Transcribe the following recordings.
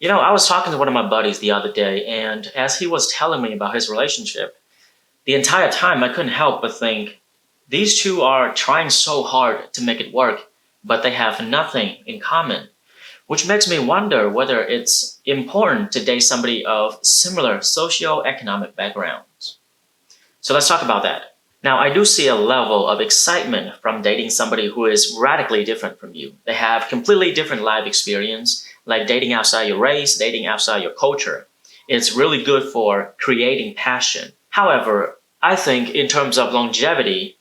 I was talking to one of my buddies the other day, and as he was telling me about his relationship, the entire time I couldn't help but think these two are trying so hard to make it work, but they have nothing in common, which makes me wonder whether it's important to date somebody of similar socio-economic backgrounds. So let's talk about that. Now, I do see a level of excitement from dating somebody who is radically different from you. They have completely different life experience, like dating outside your race, dating outside your culture. It's really good for creating passion. However, I think in terms of longevity,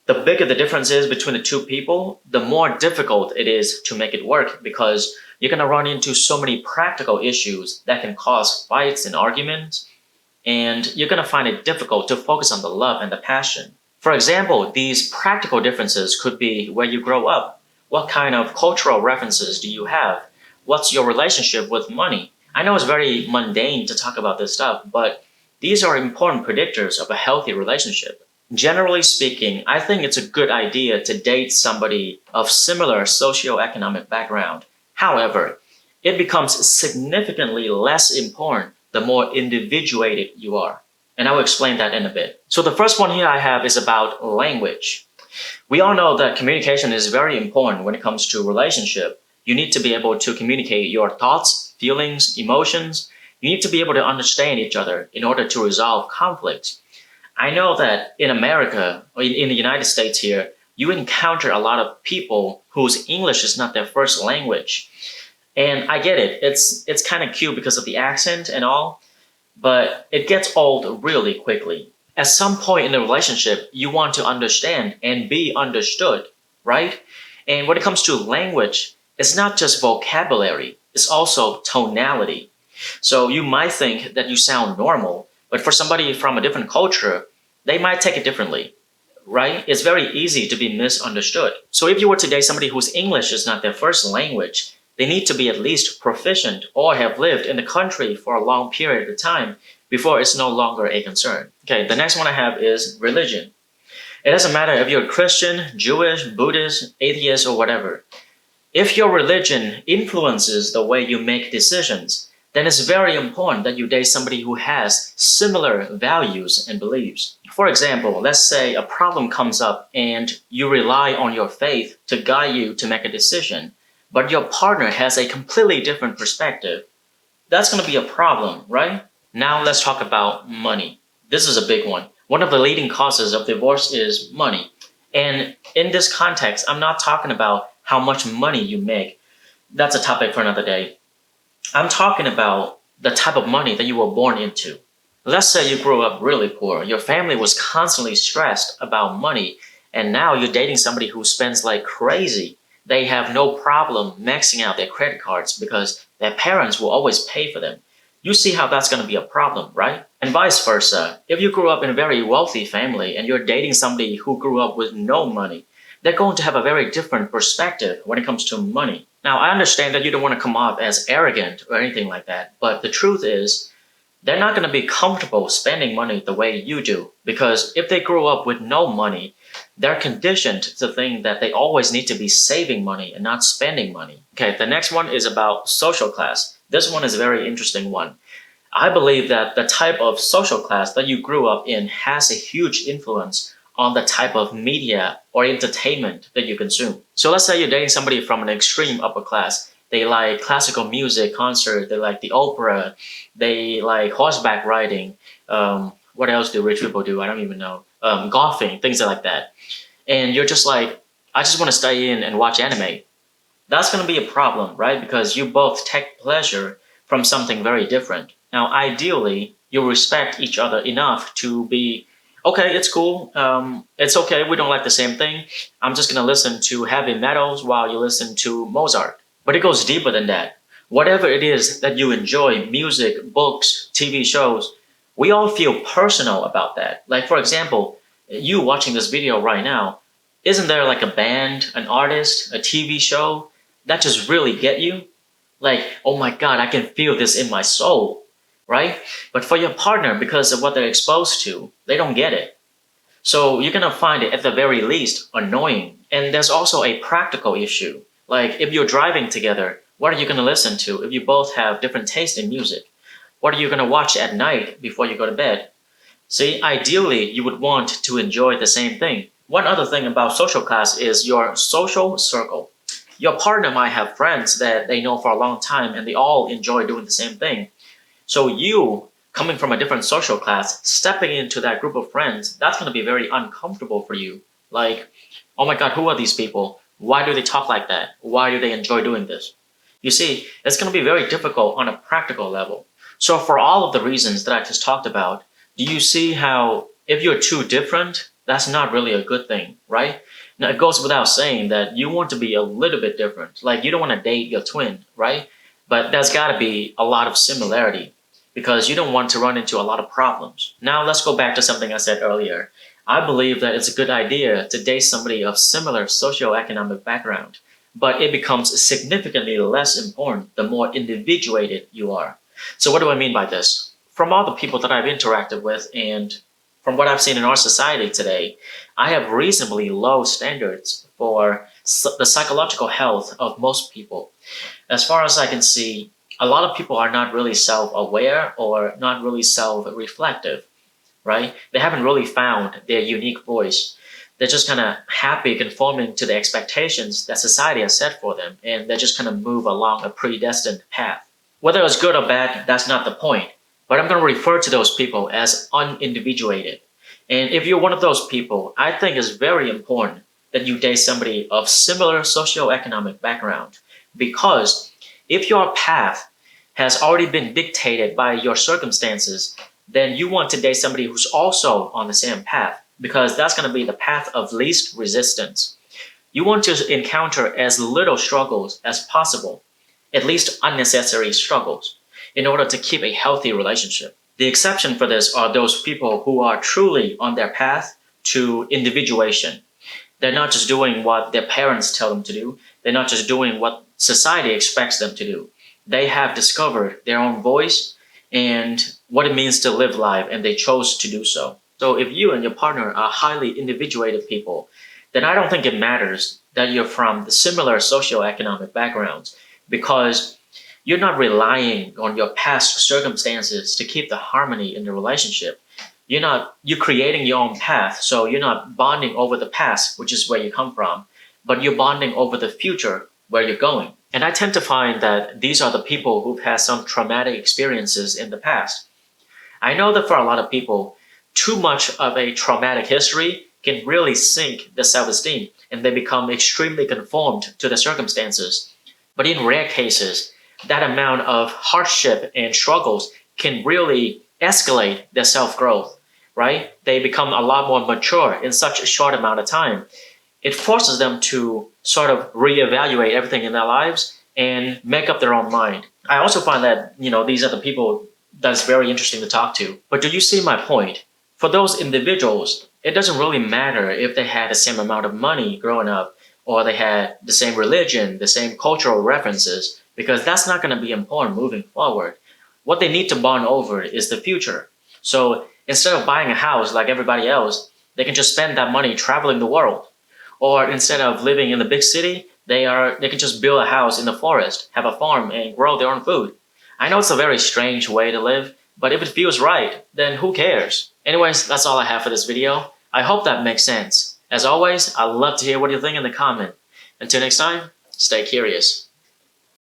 the bigger the difference is between the two people, the more difficult it is to make it work because you're going to run into so many practical issues that can cause fights and arguments, and you're going to find it difficult to focus on the love and the passion. For example, these practical differences could be where you grow up. What kind of cultural references do you have? What's your relationship with money? I know it's very mundane to talk about this stuff, but these are important predictors of a healthy relationship. Generally speaking, I think it's a good idea to date somebody of similar socioeconomic background. However, it becomes significantly less important the more individuated you are. And I will explain that in a bit. So the first one here I have is about language. We all know that communication is very important when it comes to relationship. You need to be able to communicate your thoughts, feelings, emotions. You need to be able to understand each other in order to resolve conflict. I know that in America, or in the United States here, you encounter a lot of people whose English is not their first language. And I get it. It's kind of cute because of the accent and all, but it gets old really quickly. At some point in the relationship, you want to understand and be understood, right? And when it comes to language, it's not just vocabulary, it's also tonality. So you might think that you sound normal, but for somebody from a different culture, they might take it differently, right? It's very easy to be misunderstood. So if you were to date somebody whose English is not their first language, they need to be at least proficient or have lived in the country for a long period of time before it's no longer a concern. Okay, the next one I have is religion. It doesn't matter if you're Christian, Jewish, Buddhist, atheist, or whatever. If your religion influences the way you make decisions, then it's very important that you date somebody who has similar values and beliefs. For example, let's say a problem comes up and you rely on your faith to guide you to make a decision, but your partner has a completely different perspective. That's going to be a problem, right? Now let's talk about money. This is a big one. One of the leading causes of divorce is money. And in this context, I'm not talking about how much money you make. That's a topic for another day. I'm talking about the type of money that you were born into. Let's say you grew up really poor. Your family was constantly stressed about money, and now you're dating somebody who spends like crazy. They have no problem maxing out their credit cards because their parents will always pay for them. You see how that's going to be a problem, right? And vice versa. If you grew up in a very wealthy family and you're dating somebody who grew up with no money, they're going to have a very different perspective when it comes to money. Now, I understand that you don't want to come off as arrogant or anything like that, but the truth is, they're not going to be comfortable spending money the way you do, because if they grew up with no money, they're conditioned to think that they always need to be saving money and not spending money. Okay, the next one is about social class. This one is a very interesting one. I believe that the type of social class that you grew up in has a huge influence on the type of media or entertainment that you consume. So let's say you're dating somebody from an extreme upper class. They like classical music, concert, they like the opera, they like horseback riding. What else do rich people do? I don't even know. Golfing, things like that. And you're just like, I just want to stay in and watch anime. That's going to be a problem, right? Because you both take pleasure from something very different. Now, ideally, you respect each other enough to be, okay, it's cool. It's okay. We don't like the same thing. I'm just going to listen to heavy metals while you listen to Mozart. But it goes deeper than that. Whatever it is that you enjoy, music, books, TV shows, we all feel personal about that. Like, for example, you watching this video right now, isn't there like a band, an artist, a TV show that just really get you? Like, oh my God, I can feel this in my soul, right? But for your partner, because of what they're exposed to, they don't get it. So you're gonna find it at the very least annoying. And there's also a practical issue. Like if you're driving together, What are you going to listen to if you both have different taste in music? What are you going to watch at night before you go to bed? See, ideally, you would want to enjoy the same thing. One other thing about social class is your social circle. Your partner might have friends that they know for a long time and they all enjoy doing the same thing. So you, coming from a different social class, stepping into that group of friends, that's going to be very uncomfortable for you. Like, oh my God, who are these people? Why do they talk like that? Why do they enjoy doing this? You see, it's going to be very difficult on a practical level. So for all of the reasons that I just talked about, do you see how if you're too different, that's not really a good thing, right? Now, it goes without saying that you want to be a little bit different. Like, you don't want to date your twin, right? But there's got to be a lot of similarity because you don't want to run into a lot of problems. Now, let's go back to something I said earlier. I believe that it's a good idea to date somebody of similar socioeconomic background, but it becomes significantly less important the more individuated you are. So, what do I mean by this? From all the people that I've interacted with and from what I've seen in our society today, I have reasonably low standards for the psychological health of most people. As far as I can see, a lot of people are not really self aware or not really self reflective, right? They haven't really found their unique voice. They're just kind of happy conforming to the expectations that society has set for them, and they just kind of move along a predestined path. Whether it's good or bad, that's not the point. But I'm going to refer to those people as unindividuated. And if you're one of those people, I think it's very important that you date somebody of similar socioeconomic background. Because if your path has already been dictated by your circumstances, then you want to date somebody who's also on the same path, because that's going to be the path of least resistance. You want to encounter as little struggles as possible, at least unnecessary struggles, in order to keep a healthy relationship. The exception for this are those people who are truly on their path to individuation. They're not just doing what their parents tell them to do. They're not just doing what society expects them to do. They have discovered their own voice and what it means to live life, and they chose to do so. So if you and your partner are highly individuated people, then I don't think it matters that you're from the similar socioeconomic backgrounds, because you're not relying on your past circumstances to keep the harmony in the relationship. You're creating your own path, so you're not bonding over the past, which is where you come from, but you're bonding over the future, where you're going. And I tend to find that these are the people who've had some traumatic experiences in the past. I know that for a lot of people, too much of a traumatic history can really sink their self-esteem, and they become extremely conformed to the circumstances. But in rare cases, that amount of hardship and struggles can really escalate their self-growth, right? They become a lot more mature in such a short amount of time. It forces them to sort of reevaluate everything in their lives and make up their own mind. I also find that, these are the people that's very interesting to talk to. But do you see my point? For those individuals, it doesn't really matter if they had the same amount of money growing up or they had the same religion, the same cultural references, because that's not going to be important moving forward. What they need to bond over is the future. So instead of buying a house like everybody else, they can just spend that money traveling the world. Or instead of living in the big city, they can just build a house in the forest, have a farm, and grow their own food. I know it's a very strange way to live, but if it feels right, then who cares? Anyways, that's all I have for this video. I hope that makes sense. As always, I'd love to hear what you think in the comment. Until next time, stay curious.